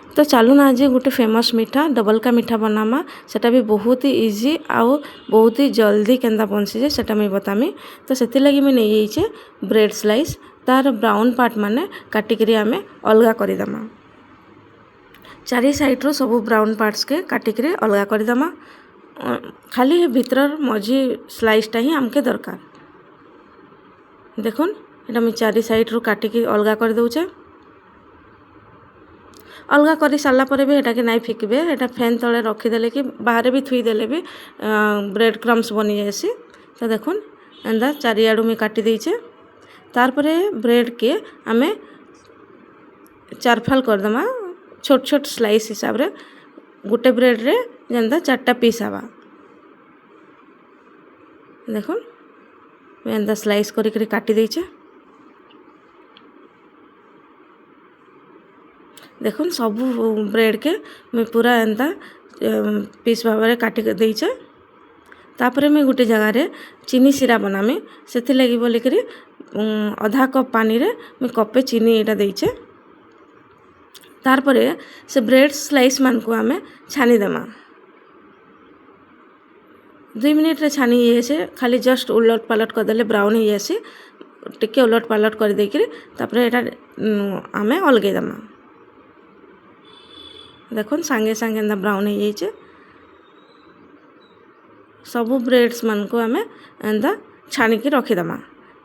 तो चलूना आज गोटे फेमस मिठा डबल का मिठा बनामा सेटा भी बहुत ही इजी आउ बहुत ही जल्दी केंदा बनसी जे सेटा मैं बतामी। तो से लगी मैं नहीं जाइए ब्रेड स्लाइस तार ब्राउन पार्ट माने काटिक आमे अलगा करदेमा। चारि साइड्रु सब ब्राउन पार्ट्स के काटिक अलगा करदेमा। खाली भीतर मझी स्लाइसटा ही आमके दरकार। देखुन एटा मैं चारि साइड्रु काटिक अलगा कर दउचे। अलगा कर सारा पर भी एटा के नहीं फिकबे, एटा फैन तले रखीदे कि बाहर भी थुईदे भी ब्रेड क्रम्स बनी जाएसी। तो देखुन एंदा चारियाड़ू में काटी देचे। तारपरे ब्रेड के आमे चारफाल करदमा छोट छोट स्लाइस हिसाब रे। गोटे ब्रेड रे जेंदा 4टा पीस आवा। देखुन एंदा स्लाइस करी काटी देचे। देखुन सब ब्रेड के मैं पूरा एंता पीस भाव में काटी देचे। तापरे मैं गोटे जगह रे चीनी सिरा बनामी से लगी बोलिक आधा कप पानी रे मैं कपे चीनी एटा देचे। तारपरे से ब्रेड स्लाइस मान को आमे छानी देमा। 2 मिनिट रे छानी ये खाली जस्ट उलट पालट कर देले ब्राउन ही जासी। टिके उलट पालट कर देकरी तापरे एटा आमे अलगे देमा। देखुन सांगे सांगे एंदा ब्राउन हो जाइए। सबू ब्रेड्स मान को आमे एंदा छाणिकी रखीदमा।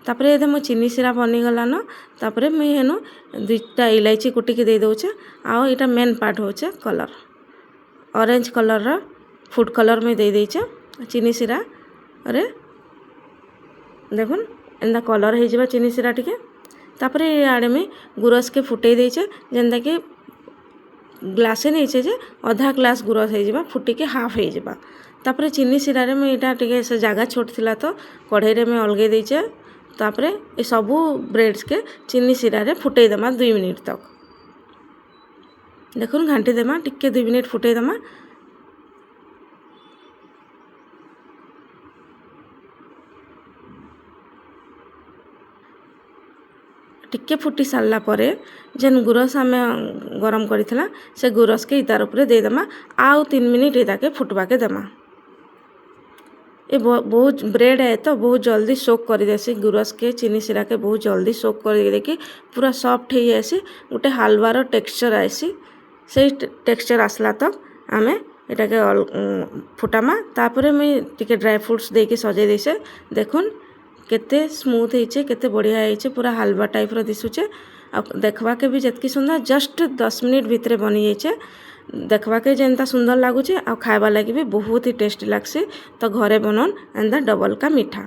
तापरे ये मो चीनी सिरा बनीगलान। तापरे मुझे हेनु 2टा इलायची कुटिकी दे दौचे। आउ इटा मेन पार्ट होचे कलर ऑरेंज कलर रा फूड कलर में दे देचे चीनी सिरा रे। देखुन एंदा कलर हो जावा चीनी सिरा टिके। तापरे आड़े में गुरस के फुटे देचे जेंदा कि ग्लासे नहीं जे आधा ग्लास गुरस हो जावा फुटी के हाफ हो जावा। तापरे चीनी सिरा रे मैं इटा टिके से जगह छोट थिला तो कढ़ाई रे मैं अलगे देचे। तापरे ये सबू ब्रेड्स के चीनी सिरा रे फुटे देमा 2 मिनिट तक। देखुन घांटी देमा टिके 2 मिनिट फुटे देमा। टिके फुटी सारला परे जेन गुरस आमे गरम करिथिला से गुरस के इतार ऊपर दे देमा। आउ 3 मिनिट इता के फुटवा के देमा। ये बहुत ब्रेड है तो बहुत जल्दी सोक कर देसी। गुरस के चीनी सिरा के बहुत जल्दी सोक कर देकी पूरा सॉफ्ट हो जाएसी। गोटे हलवार टेक्सचर आसी से टेक्सचर आसला तक आमे एटा के फुटामा। तापरे मैं टिके ड्राई फ्रूट्स देके सजे देसे। देखुन केते स्मूथ होइचे केते बढ़िया होइचे पूरा हलवा टाइप रो दिसुचे। आ देखवा के भी जतकी सुंदर जस्ट 10 मिनिट भितरे बनी जाइए। देखवा के जेनता सुंदर लगुचे आ खाइबा लगी भी बहुत ही टेस्टी लागसी। तो घरे बनन एंदा डबल का मिठा।